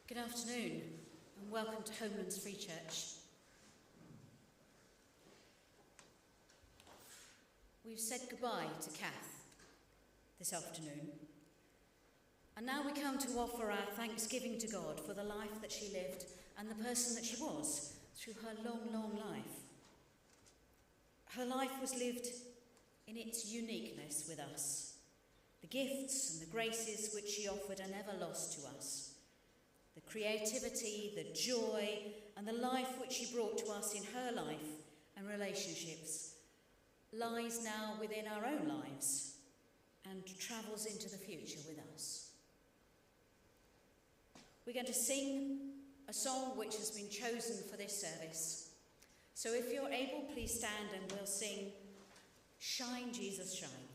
Good afternoon and welcome to Homelands Free Church. We've said goodbye to Kath this afternoon, and now we come to offer our thanksgiving to God for the life that she lived and the person that she was through her long, long life. Her life was lived in its uniqueness with us. The gifts and the graces which she offered are never lost to us. The creativity, the joy, and the life which she brought to us in her life and relationships lies now within our own lives and travels into the future with us. We're going to sing a song which has been chosen for this service. So if you're able, please stand and we'll sing Shine, Jesus, Shine.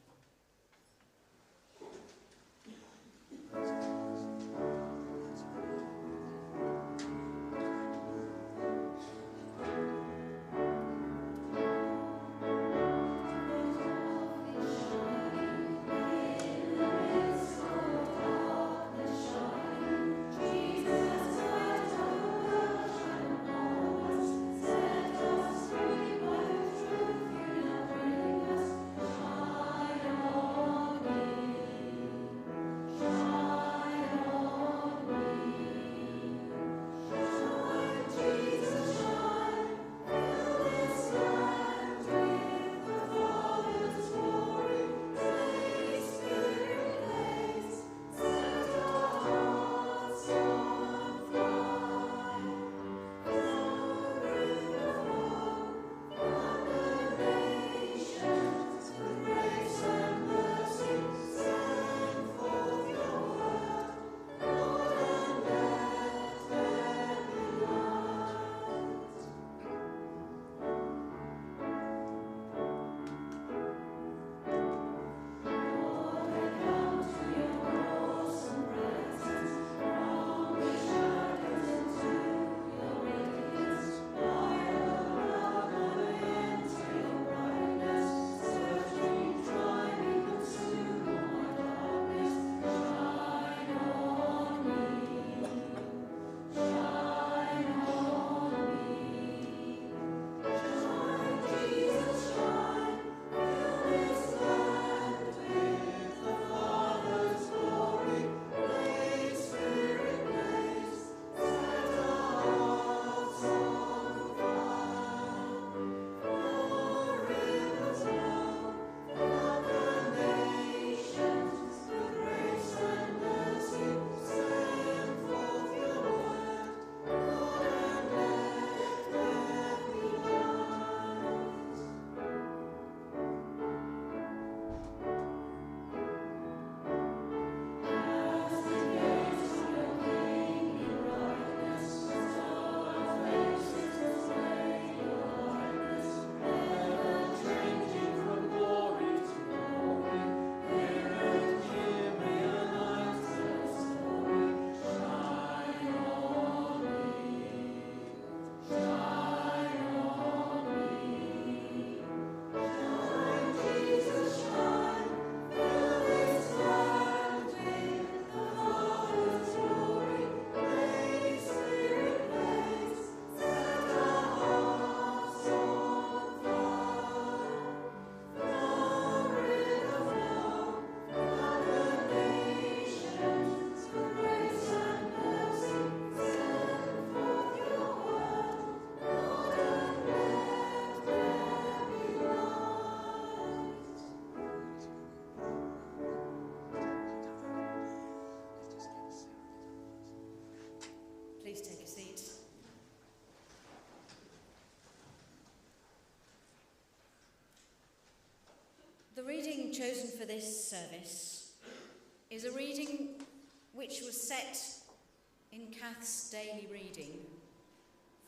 Please take a seat. The reading chosen for this service is a reading which was set in Kath's daily reading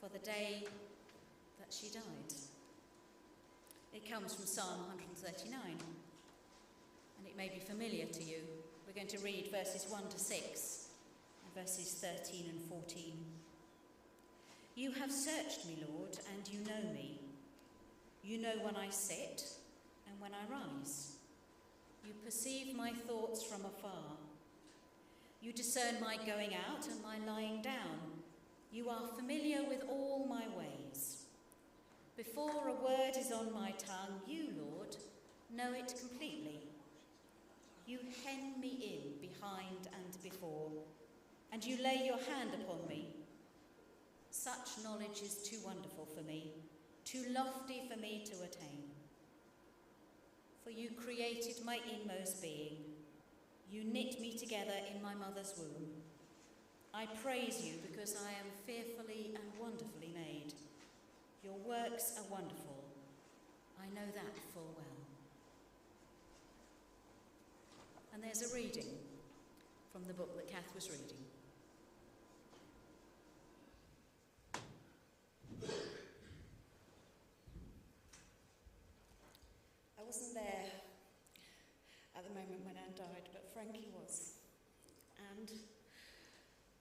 for the day that she died. It comes from Psalm 139, and it may be familiar to you. We're going to read verses 1 to 6. Verses 13 and 14. You have searched me, Lord, and you know me. You know when I sit and when I rise. You perceive my thoughts from afar. You discern my going out and my lying down. You are familiar with all my ways. Before a word is on my tongue, you, Lord, know it completely. You hem me in behind and before, and you lay your hand upon me. Such knowledge is too wonderful for me, too lofty for me to attain. For you created my inmost being. You knit me together in my mother's womb. I praise you because I am fearfully and wonderfully made. Your works are wonderful. I know that full well. And there's a reading from the book that Kath was reading. I wasn't there at the moment when Anne died, but Frankie was. And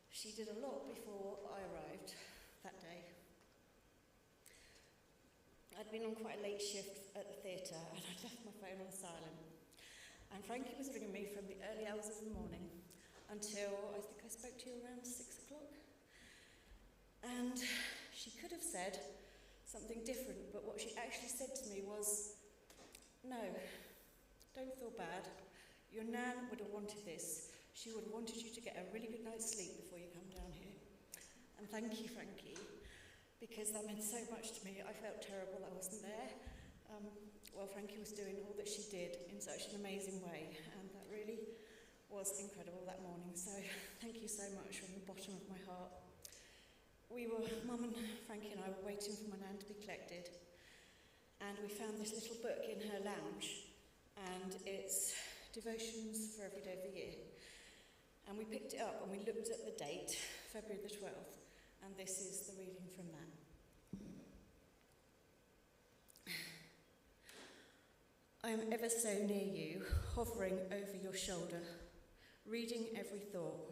she did a lot before I arrived that day. I'd been on quite a late shift at the theatre and I'd left my phone on silent. And Frankie was ringing me from the early hours of the morning until I think I spoke to you around 6 o'clock. And she could have said something different, but what she actually said to me was, "No, don't feel bad. Your nan would have wanted this. She would have wanted you to get a really good night's sleep before you come down here. And thank you, Frankie, because that meant so much to me. I felt terrible I wasn't there. Well, Frankie was doing all that she did in such an amazing way, and that really was incredible that morning. So thank you so much from the bottom of my heart. Mum and Frankie and I were waiting for my nan to be collected, and we found this little book in her lounge, and it's devotions for every day of the year. And we picked it up and we looked at the date, February the 12th, and this is the reading from that. I am ever so near you, hovering over your shoulder, reading every thought.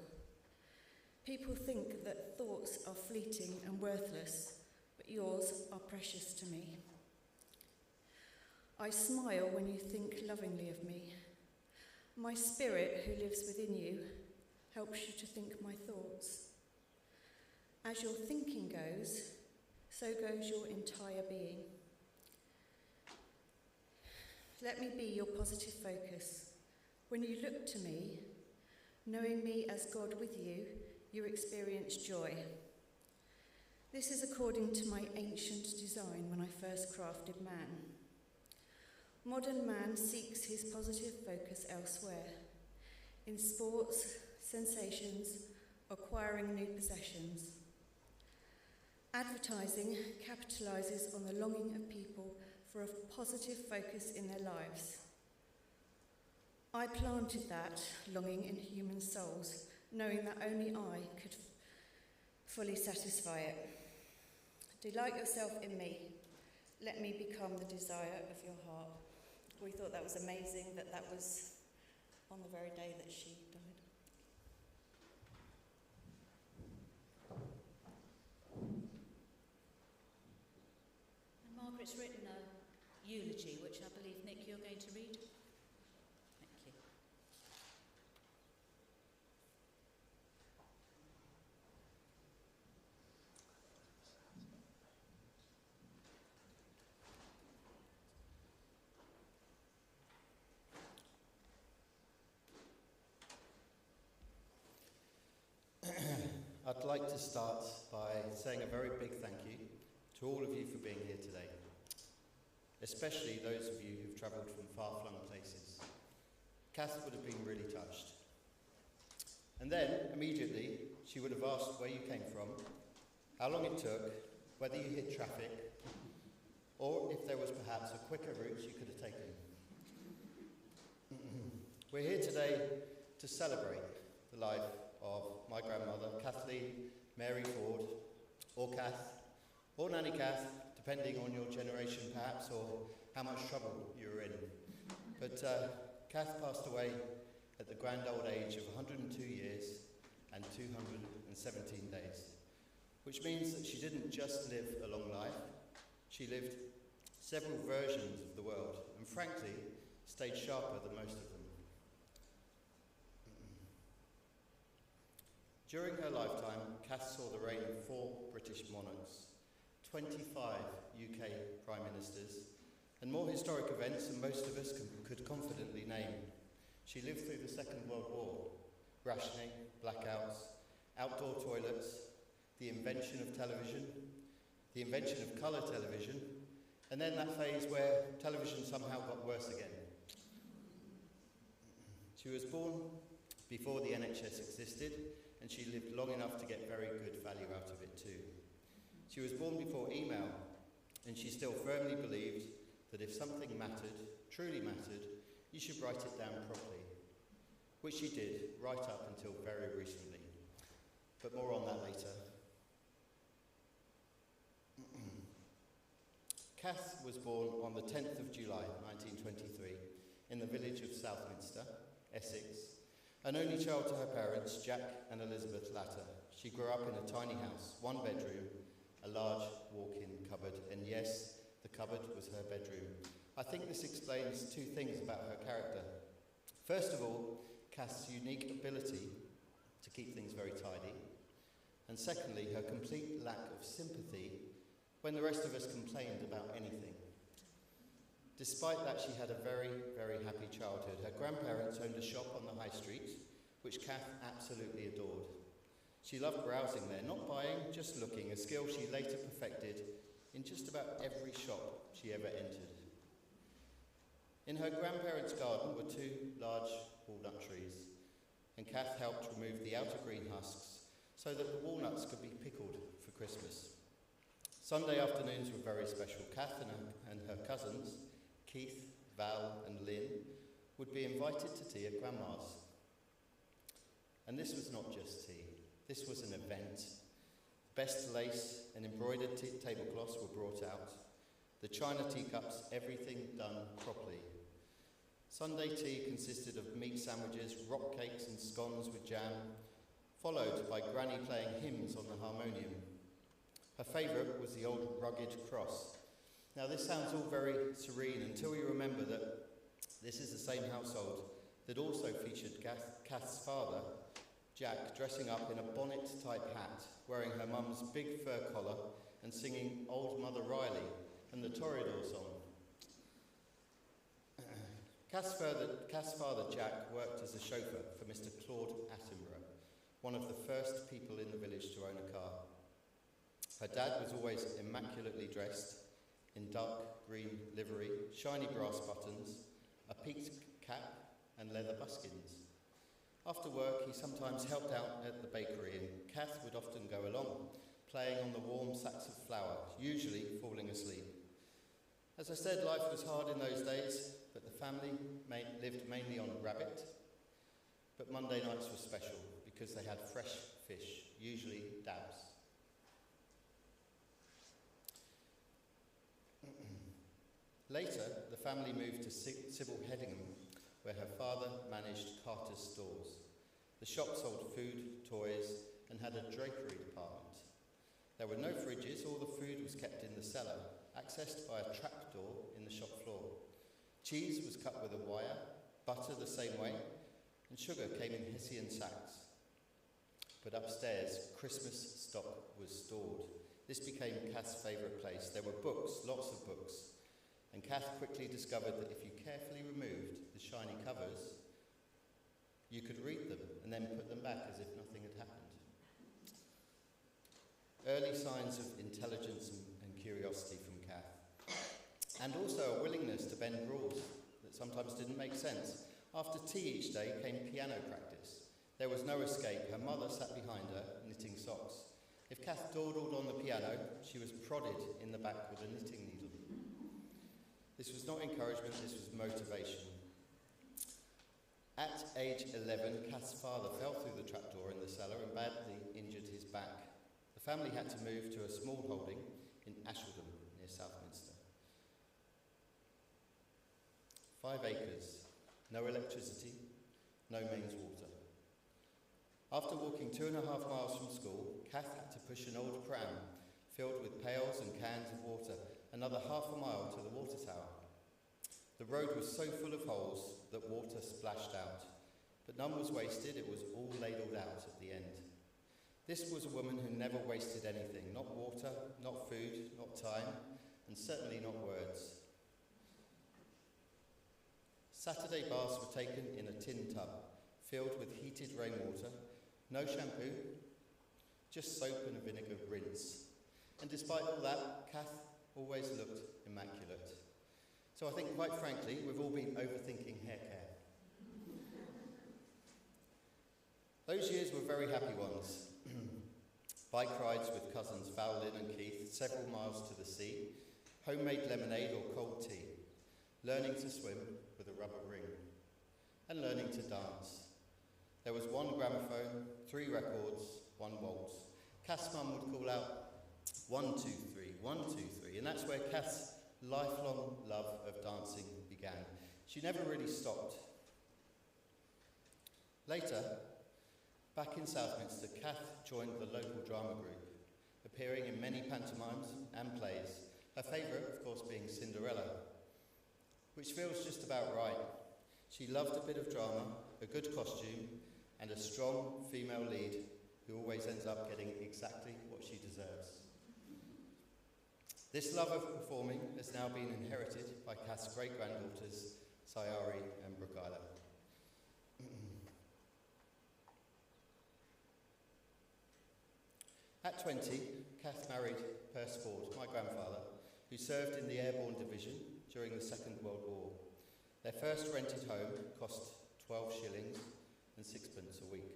People think that thoughts are fleeting and worthless, but yours are precious to me. I smile when you think lovingly of me. My spirit, who lives within you, helps you to think my thoughts. As your thinking goes, so goes your entire being. Let me be your positive focus. When you look to me, knowing me as God with you, you experience joy. This is according to my ancient design when I first crafted man. Modern man seeks his positive focus elsewhere, in sports, sensations, acquiring new possessions. Advertising capitalises on the longing of people for a positive focus in their lives. I planted that longing in human souls, knowing that only I could fully satisfy it. Delight yourself in me. Let me become the desire of your heart. We thought that was amazing that that was on the very day that she died. And Margaret's written a eulogy, which I believe, Nick, you're going to read. Thank you. I'd like to start by saying a very big thank you to all of you for being here today, especially those of you who've travelled from far-flung places. Kath would have been really touched. And then, immediately, she would have asked where you came from, how long it took, whether you hit traffic, or if there was perhaps a quicker route you could have taken. We're here today to celebrate the life of my grandmother, Kathleen Mary Ford, or Kath, or Nanny Kath, depending on your generation perhaps, or how much trouble you were in. But Kath passed away at the grand old age of 102 years and 217 days, which means that she didn't just live a long life, she lived several versions of the world, and frankly, stayed sharper than most of them. During her lifetime, Kath saw the reign of 4 British monarchs, 25 UK Prime Ministers, and more historic events than most of us could confidently name. She lived through the Second World War, rationing, blackouts, outdoor toilets, the invention of television, the invention of colour television, and then that phase where television somehow got worse again. She was born before the NHS existed, and she lived long enough to get very good value out of it too. She was born before email, and she still firmly believed that if something mattered, truly mattered, you should write it down properly, which she did right up until very recently. But more on that later. Kath was born on the 10th of July 1923 in the village of Southminster, Essex, an only child to her parents, Jack and Elizabeth Latter. She grew up in a tiny house, 1 bedroom, a large walk-in cupboard, and yes, the cupboard was her bedroom. I think this explains 2 things about her character. First of all, Kath's unique ability to keep things very tidy, and secondly, her complete lack of sympathy when the rest of us complained about anything. Despite that, she had a very, very happy childhood. Her grandparents owned a shop on the high street, which Kath absolutely adored. She loved browsing there, not buying, just looking, a skill she later perfected in just about every shop she ever entered. In her grandparents' garden were 2 large walnut trees, and Kath helped remove the outer green husks so that the walnuts could be pickled for Christmas. Sunday afternoons were very special. Kath and her cousins, Keith, Val and Lynn, would be invited to tea at Grandma's. And this was not just tea, this was an event. Best lace and embroidered tablecloths were brought out, the china teacups, everything done properly. Sunday tea consisted of meat sandwiches, rock cakes and scones with jam, followed by Granny playing hymns on the harmonium. Her favourite was the old rugged cross. Now this sounds all very serene until you remember that this is the same household that also featured Kath's father, Jack, dressing up in a bonnet-type hat, wearing her mum's big fur collar and singing Old Mother Riley and the Toreador song. Kath's father, Jack, worked as a chauffeur for Mr. Claude Attenborough, one of the first people in the village to own a car. Her dad was always immaculately dressed in dark green livery, shiny brass buttons, a peaked cap and leather buskins. After work, he sometimes helped out at the bakery, and Kath would often go along, playing on the warm sacks of flour, usually falling asleep. As I said, life was hard in those days, but the family lived mainly on rabbit. But Monday nights were special because they had fresh fish, usually dabs. Later, the family moved to Sybil Headingham, where her father managed Carter's stores. The shop sold food, toys, and had a drapery department. There were no fridges, all the food was kept in the cellar, accessed by a trapdoor in the shop floor. Cheese was cut with a wire, butter the same way, and sugar came in Hessian sacks. But upstairs, Christmas stock was stored. This became Kath's favourite place. There were books, lots of books, and Kath quickly discovered that if you carefully removed the shiny covers, you could read them and then put them back as if nothing had happened. Early signs of intelligence and curiosity from Kath, and also a willingness to bend rules that sometimes didn't make sense. After tea each day came piano practice. There was no escape. Her mother sat behind her, knitting socks. If Kath dawdled on the piano, she was prodded in the back with a knitting needle. This was not encouragement, this was motivation. At age 11, Kath's father fell through the trapdoor in the cellar and badly injured his back. The family had to move to a small holding in Ashildon, near Southminster. 5 acres, no electricity, no mains water. After walking 2.5 miles from school, Kath had to push an old pram filled with pails and cans of water, another half a mile to the water tower. The road was so full of holes that water splashed out, but none was wasted, it was all ladled out at the end. This was a woman who never wasted anything, not water, not food, not time, and certainly not words. Saturday baths were taken in a tin tub, filled with heated rainwater, no shampoo, just soap and a vinegar rinse. And despite all that, Kath always looked immaculate. So I think, quite frankly, we've all been overthinking hair care. Those years were very happy ones. Bike rides with cousins Val, Lynn and Keith, several miles to the sea, homemade lemonade or cold tea, learning to swim with a rubber ring, and learning to dance. There was one gramophone, 3 records, 1 waltz. Kath's mum would call out, 1, 2, 3, 1, 2, 3, and that's where Kath's lifelong love of dancing began. She never really stopped. Later, back in Southminster, Kath joined the local drama group, appearing in many pantomimes and plays, her favourite, of course, being Cinderella, which feels just about right. She loved a bit of drama, a good costume, and a strong female lead who always ends up getting exactly what she deserves. This love of performing has now been inherited by Kath's great-granddaughters, Sayari and Brookyla. At 20, Kath married Perce Ford, my grandfather, who served in the Airborne Division during the Second World War. Their first rented home cost 12 shillings and 6pence a week.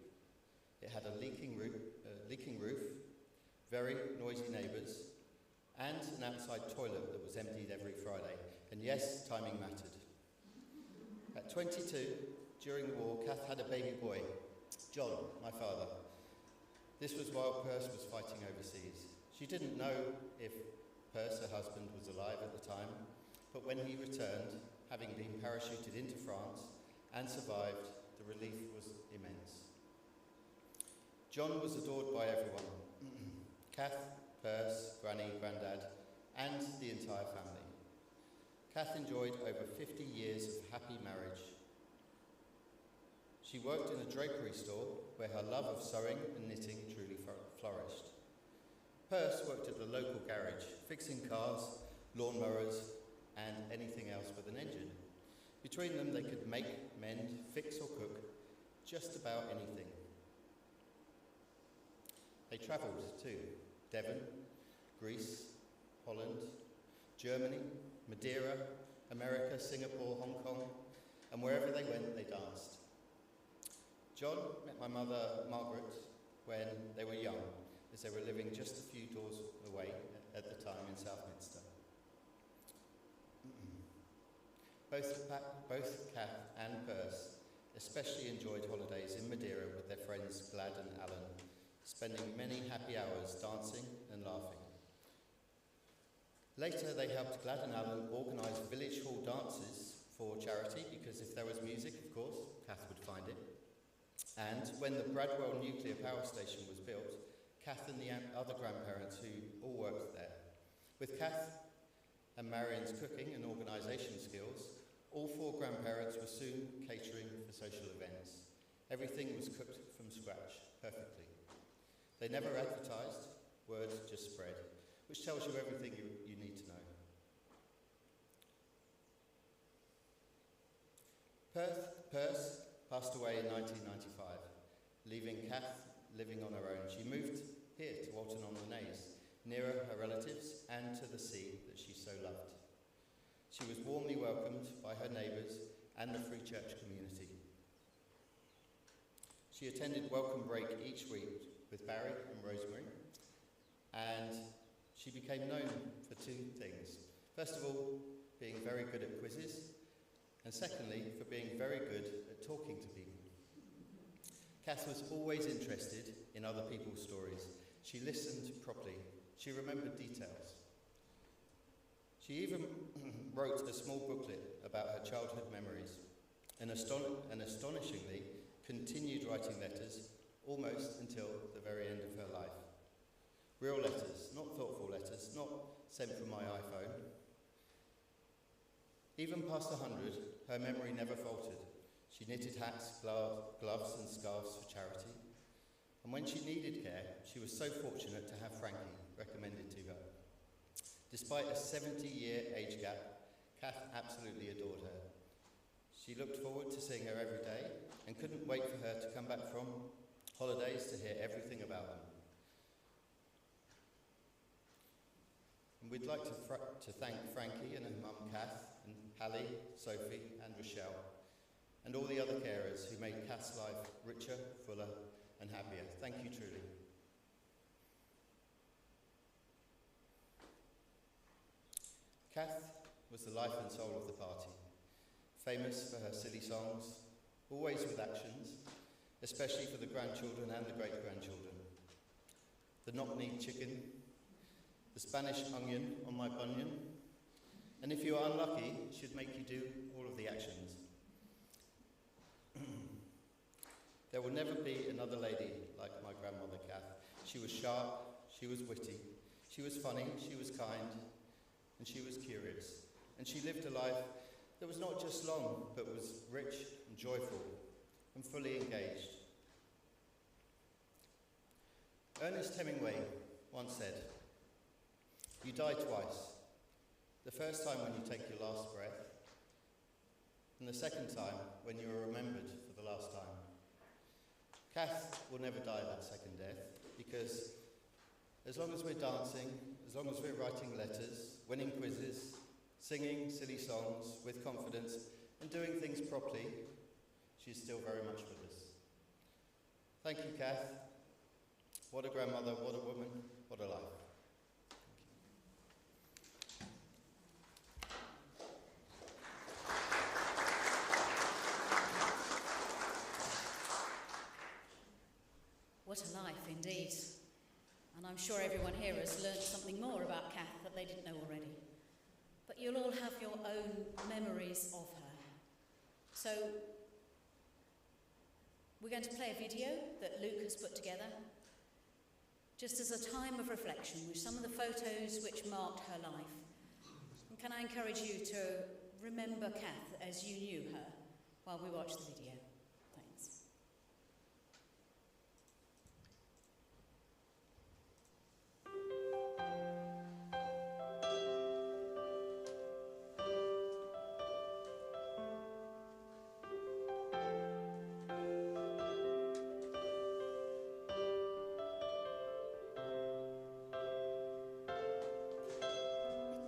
It had a leaking roof, very noisy neighbours, and an outside toilet that was emptied every Friday. And yes, timing mattered. At 22, during the war, Kath had a baby boy, John, my father. This was while Perce was fighting overseas. She didn't know if Perce, her husband, was alive at the time, but when he returned, having been parachuted into France and survived, the relief was immense. John was adored by everyone. Kath, Perce, Granny, Grandad, and the entire family. Kath enjoyed over 50 years of happy marriage. She worked in a drapery store where her love of sewing and knitting truly flourished. Perce worked at the local garage, fixing cars, lawnmowers, and anything else with an engine. Between them, they could make, mend, fix or cook just about anything. They travelled too. Devon, Greece, Holland, Germany, Madeira, America, Singapore, Hong Kong, and wherever they went, they danced. John met my mother, Margaret, when they were young, as they were living just a few doors away at the time in Southminster. Both Kath and Perce especially enjoyed holidays in Madeira with their friends Glad and Alan, spending many happy hours dancing and laughing. Later, they helped Glad and Alan organise village hall dances for charity, because if there was music, of course, Kath would find it. And when the Bradwell nuclear power station was built, Kath and the other grandparents who all worked there. With Kath and Marion's cooking and organisation skills, all 4 grandparents were soon catering for social events. Everything was cooked from scratch, perfectly. They never advertised, word just spread, which tells you everything you need to know. Perce passed away in 1995, leaving Kath living on her own. She moved here to Walton on the Naze, nearer her relatives and to the sea that she so loved. She was warmly welcomed by her neighbours and the Free Church community. She attended Welcome Break each week with Barry and Rosemary, and she became known for 2 things. First of all, being very good at quizzes, and secondly, for being very good at talking to people. Kath was always interested in other people's stories. She listened properly. She remembered details. She even wrote a small booklet about her childhood memories, and astonishingly continued writing letters almost until the very end of her life. Real letters, not thoughtful letters, not sent from my iPhone. Even past 100, her memory never faltered. She knitted hats, gloves and scarves for charity. And when she needed care, she was so fortunate to have Frankie recommended to her. Despite a 70-year age gap, Kath absolutely adored her. She looked forward to seeing her every day and couldn't wait for her to come back from holidays to hear everything about them. And we'd like to thank Frankie and her mum Kath, and Hallie, Sophie and Rochelle, and all the other carers who made Kath's life richer, fuller and happier. Thank you truly. Kath was the life and soul of the party, famous for her silly songs, always with actions, especially for the grandchildren and the great-grandchildren. The knock-kneed chicken, the Spanish onion on my bunion, and if you are unlucky, should make you do all of the actions. There will never be another lady like my grandmother Kath. She was sharp, she was witty, she was funny, she was kind, and she was curious. And she lived a life that was not just long, but was rich and joyful and fully engaged. Ernest Hemingway once said, "You die twice. The first time when you take your last breath, and the second time when you are remembered for the last time." Kath will never die that second death, because as long as we're dancing, as long as we're writing letters, winning quizzes, singing silly songs with confidence, and doing things properly, she's still very much with us. Thank you, Kath. What a grandmother, what a woman, what a life. What a life indeed. And I'm sure everyone here has learned something more about Kath that they didn't know already. But you'll all have your own memories of her. So we're going to play a video that Luke has put together, just as a time of reflection with some of the photos which marked her life. And can I encourage you to remember Kath as you knew her while we watch the video? Thanks.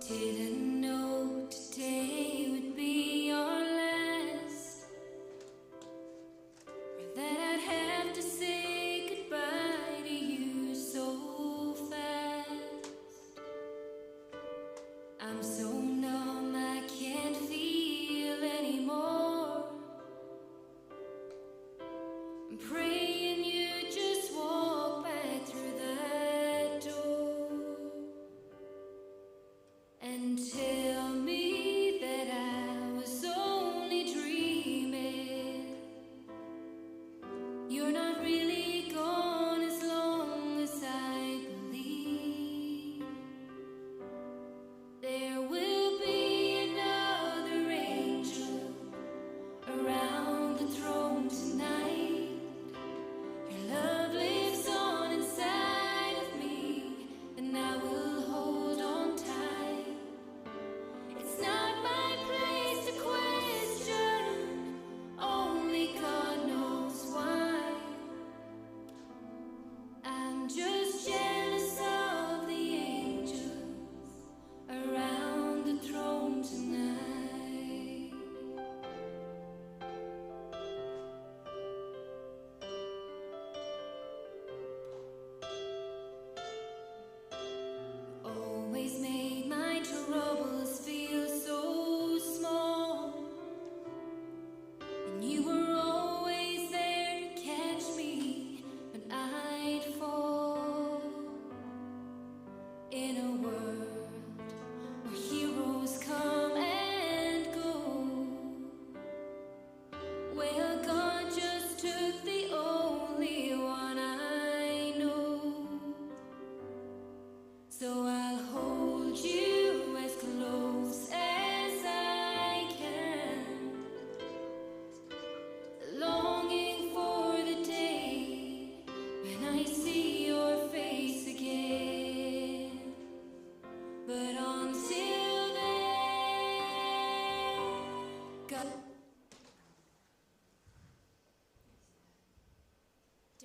Didn't know today would be our last, or that I'd have to say goodbye to you so fast. I'm so numb I can't feel anymore. I'm praying you just walk back through that door and take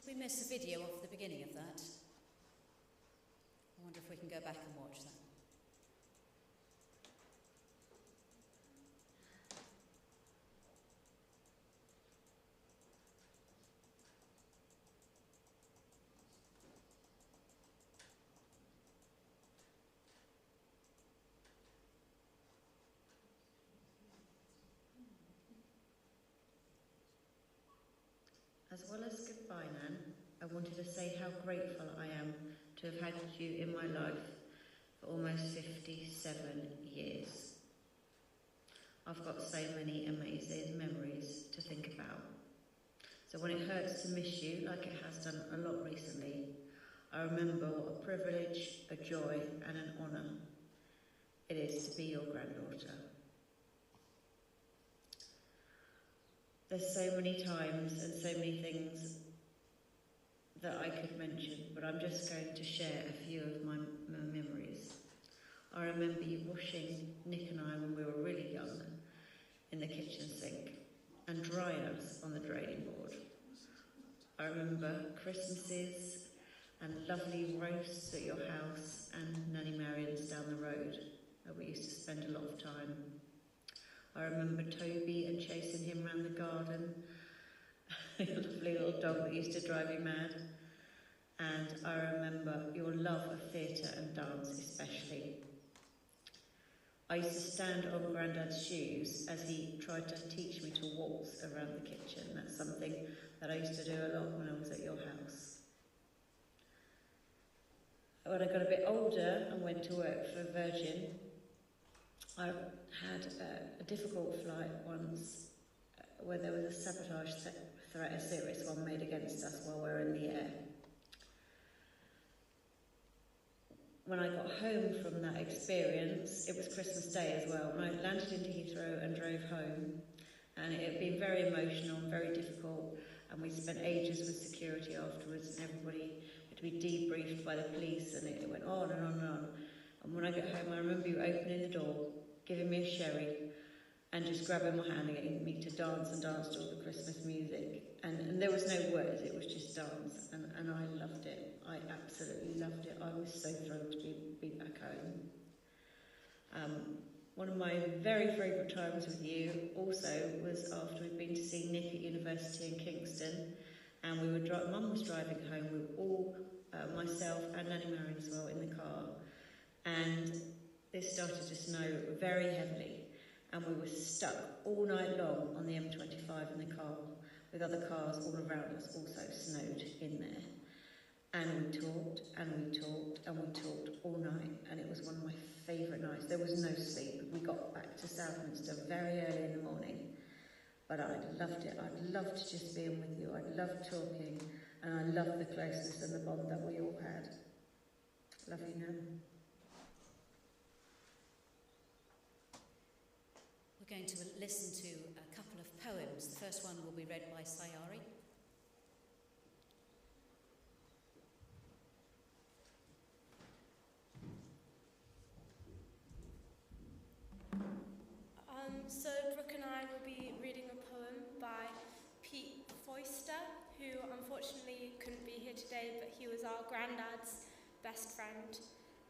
Did we miss a video of the beginning of that? I wonder if we can go back and watch that. As well as goodbye, Nan, I wanted to say how grateful I am to have had you in my life for almost 57 years. I've got so many amazing memories to think about. So when it hurts to miss you, like it has done a lot recently, I remember what a privilege, a joy and an honour it is to be your granddaughter. There's so many times and so many things that I could mention, but I'm just going to share a few of my memories. I remember you washing Nick and I when we were really young in the kitchen sink and drying us on the draining board. I remember Christmases and lovely roasts at your house and Nanny Marion's down the road where we used to spend a lot of time. I remember Toby and chasing him around the garden, a lovely little dog that used to drive you mad. And I remember your love of theatre and dance especially. I used to stand on Grandad's shoes as he tried to teach me to waltz around the kitchen. That's something that I used to do a lot when I was at your house. When I got a bit older and went to work for Virgin, I had a difficult flight once where there was a sabotage threat, a serious one made against us while we were in the air. When I got home from that experience, it was Christmas Day as well, and I landed into Heathrow and drove home, and it had been very emotional and very difficult, and we spent ages with security afterwards, and everybody had to be debriefed by the police, and it went on and on and on. And when I got home, I remember you opening the door, giving me a sherry, and just grabbing my hand and getting me to dance and dance to all the Christmas music. And there was no words, it was just dance, and I loved it. I absolutely loved it. I was so thrilled to be back home. One of my very favourite times with you also was after we'd been to see Nick at university in Kingston, and we were Mum was driving home. We were all, myself and Nanny Marion as well, in the car, and it started to snow very heavily, and we were stuck all night long on the M25 in the car, with other cars all around us also snowed in there. And we talked, and we talked, and we talked all night, and it was one of my favourite nights. There was no sleep. We got back to Southminster very early in the morning, but I loved it. I loved just being with you. I loved talking, and I loved the closeness and the bond that we all had. Love you, Nan. We're going to listen to a couple of poems. The first one will be read by Sayari. So Brooke and I will be reading a poem by Pete Foyster, who unfortunately couldn't be here today, but he was our granddad's best friend,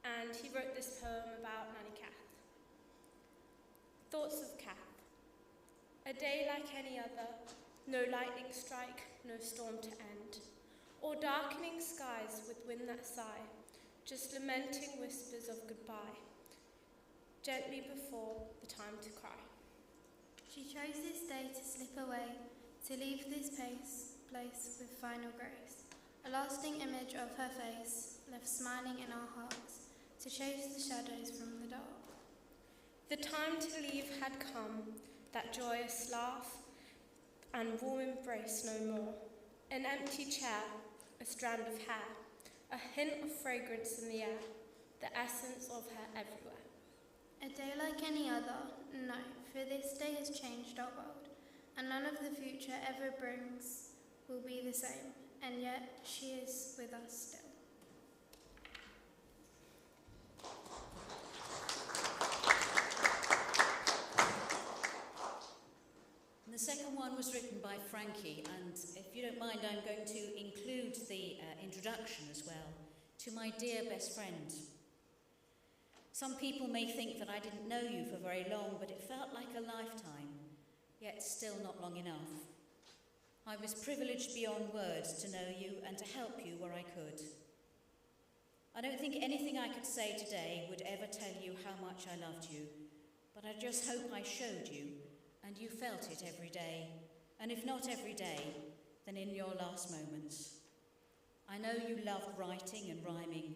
and he wrote this poem about Nanny Kath. Thoughts of Kath. A day like any other, no lightning strike, no storm to end, or darkening skies with wind that sigh, just lamenting whispers of goodbye, gently before the time to cry. She chose this day to slip away, to leave this place with final grace. A lasting image of her face, left smiling in our hearts, to chase the shadows from the dark. The time to leave had come, that joyous laugh and warm embrace no more. An empty chair, a strand of hair, a hint of fragrance in the air, the essence of her everywhere. A day like any other, no, for this day has changed our world, and none of the future ever brings will be the same, and yet she is with us still. the second one was written by Frankie, and if you don't mind, I'm going to include the introduction as well, to my dear best friend. Some people may think that I didn't know you for very long, but it felt like a lifetime, yet still not long enough. I was privileged beyond words to know you and to help you where I could. I don't think anything I could say today would ever tell you how much I loved you, but I just hope I showed you and you felt it every day, and if not every day, then in your last moments. I know you loved writing and rhyming,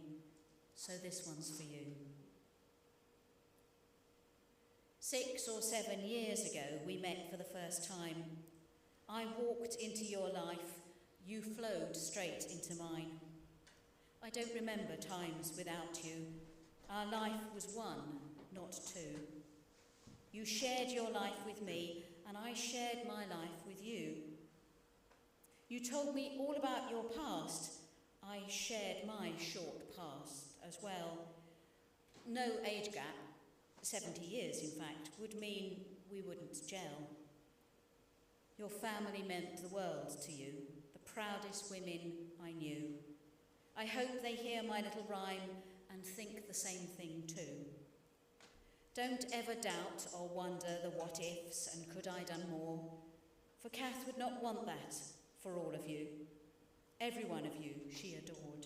so this one's for you. 6 or 7 years ago, we met for the first time. I walked into your life, you flowed straight into mine. I don't remember times without you. Our life was one, not two. You shared your life with me, and I shared my life with you. You told me all about your past. I shared my short past as well. No age gap, 70 years in fact, would mean we wouldn't gel. Your family meant the world to you, the proudest women I knew. I hope they hear my little rhyme and think the same thing too. Don't ever doubt or wonder the what-ifs and could I done more, for Kath would not want that for all of you. Every one of you she adored.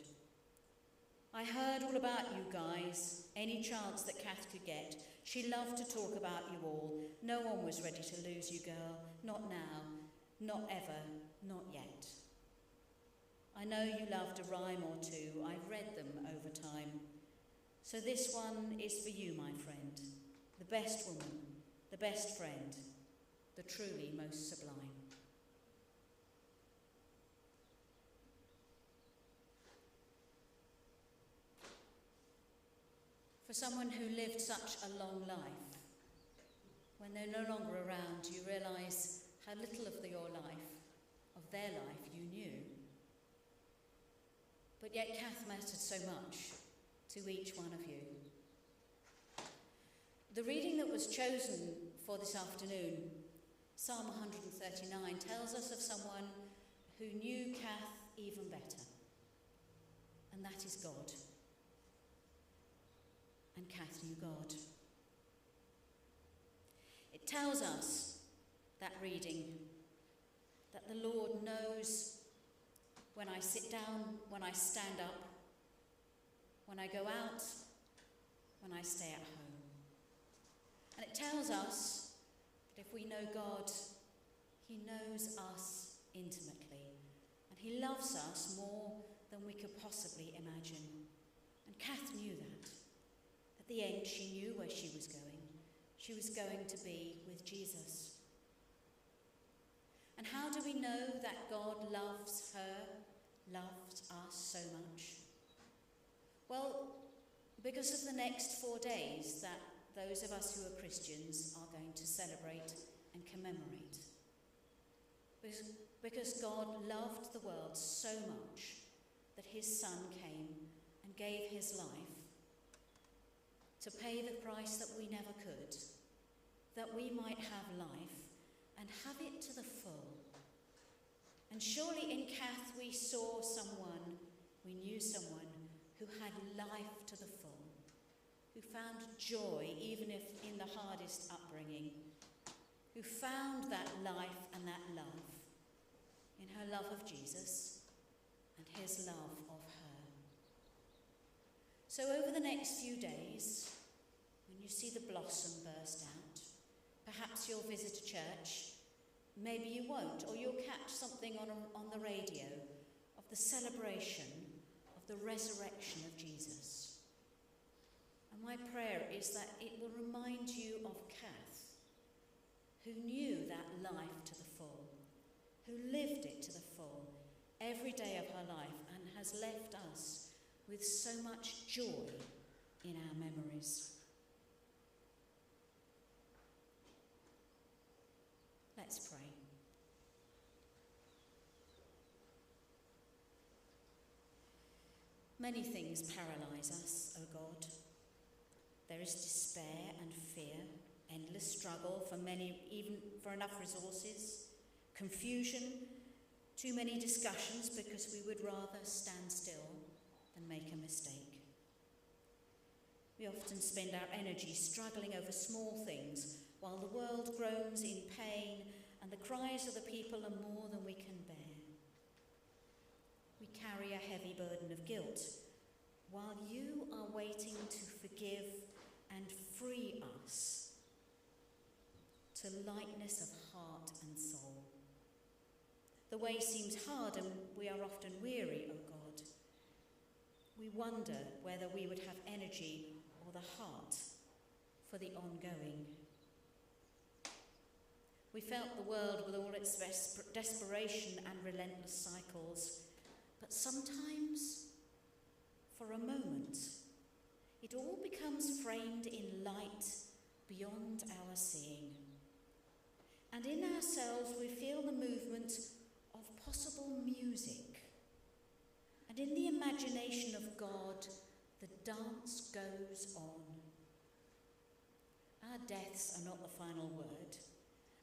I heard all about you guys, any chance that Kath could get. She loved to talk about you all. No one was ready to lose you, girl. Not now, not ever, not yet. I know you loved a rhyme or two. I've read them over time. So this one is for you, my friend. The best woman, the best friend, the truly most sublime. For someone who lived such a long life, when they're no longer around, you realise how little of your life, of their life, you knew. But yet Kath mattered so much to each one of you. The reading that was chosen for this afternoon, Psalm 139, tells us of someone who knew Kath even better, and that is God. And Kath knew God. It tells us, that reading, that the Lord knows when I sit down, when I stand up, when I go out, when I stay at home. And it tells us that if we know God, he knows us intimately, and he loves us more than we could possibly imagine. And Kath knew that. At the end, she knew where she was going. She was going to be with Jesus. And how do we know that God loves her, loves us so much? Well, because of the next 4 days that those of us who are Christians are going to celebrate and commemorate. Because God loved the world so much that his Son came and gave his life to pay the price that we never could, that we might have life and have it to the full. And surely in Kath we saw someone, we knew someone who had life to the full, who found joy even if in the hardest upbringing, who found that life and that love in her love of Jesus and his love of her. So over the next few days, when you see the blossom burst out, perhaps you'll visit a church, maybe you won't, or you'll catch something on the radio of the celebration of the resurrection of Jesus. And my prayer is that it will remind you of Kath, who knew that life to the full, who lived it to the full every day of her life and has left us with so much joy in our memories. Let's pray. Many things paralyse us, O God. There is despair and fear, endless struggle for many, even for an enough resources, confusion, too many discussions because we would rather stand still than make a mistake. We often spend our energy struggling over small things while the world groans in pain and the cries of the people are more than we can bear. We carry a heavy burden of guilt while you are waiting to forgive and free us to lightness of heart and soul. The way seems hard and we are often weary, O God. We wonder whether we would have energy or the heart for the ongoing. We felt the world with all its desperation and relentless cycles, but sometimes, for a moment, it all becomes framed in light beyond our seeing. And in ourselves we feel the movement of possible music. And in the imagination of God, the dance goes on. Our deaths are not the final word.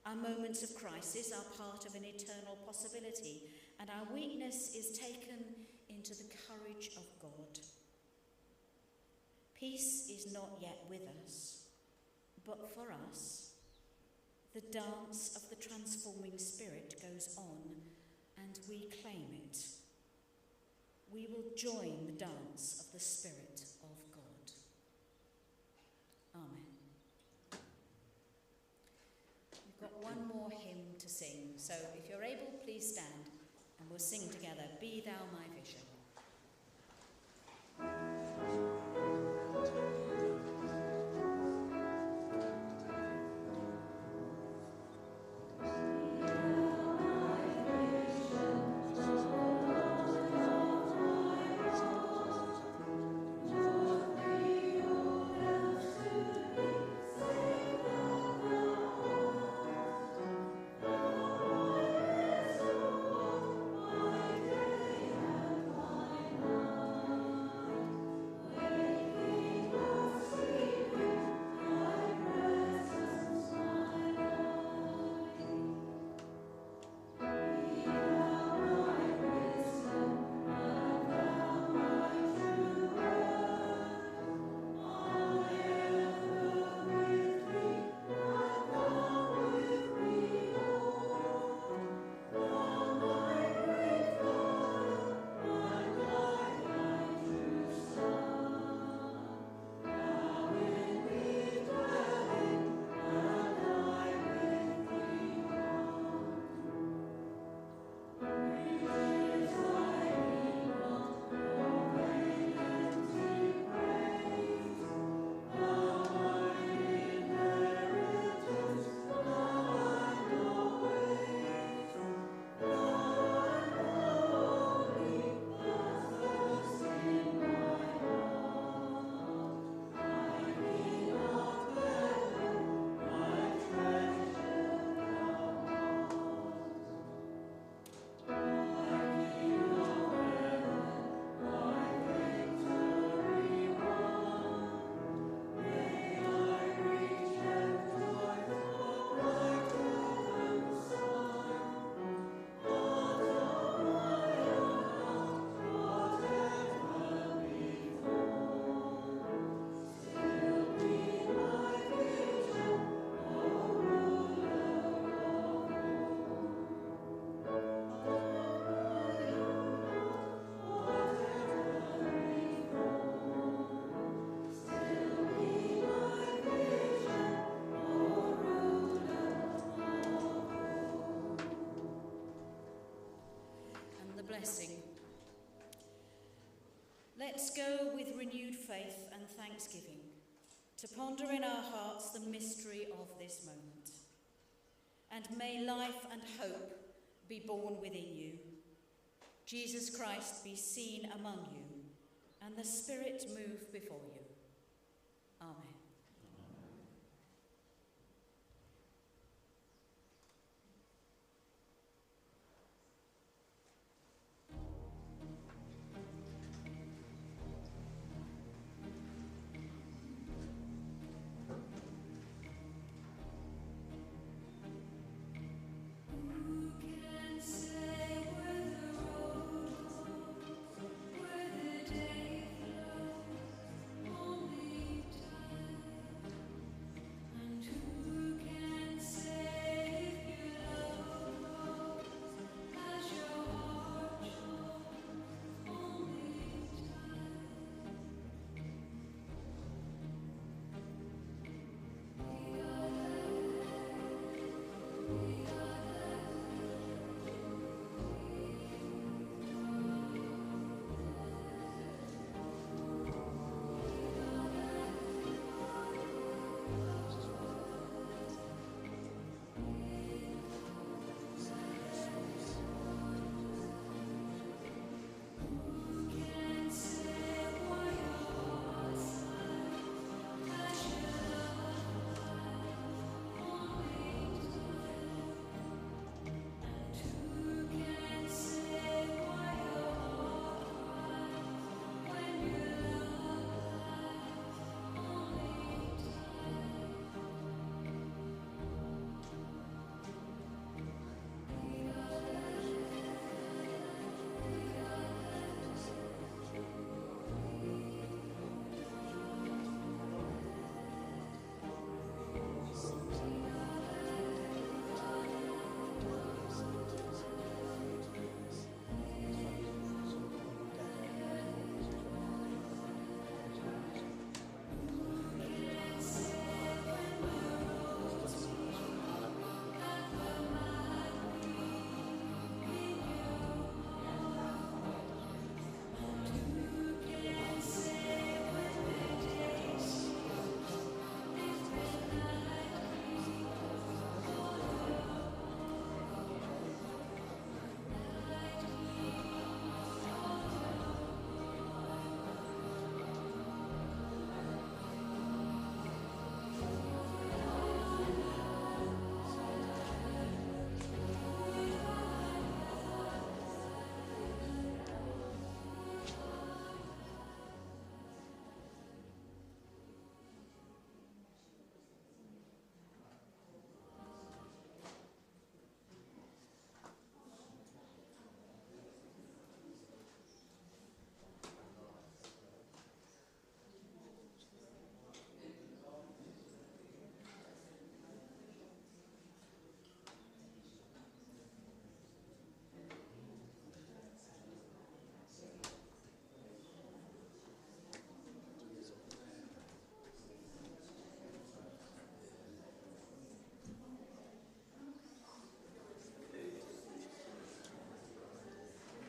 Our moments of crisis are part of an eternal possibility, and our weakness is taken into the courage of God. Peace is not yet with us, but for us, the dance of the transforming Spirit goes on, and we claim it. We will join the dance of the Spirit of God. Amen. We've got one more hymn to sing, so if you're able, please stand, and we'll sing together, Be Thou My Vision. Blessing. Let's go with renewed faith and thanksgiving to ponder in our hearts the mystery of this moment. And may life and hope be born within you, Jesus Christ be seen among you, and the Spirit move before you. Amen.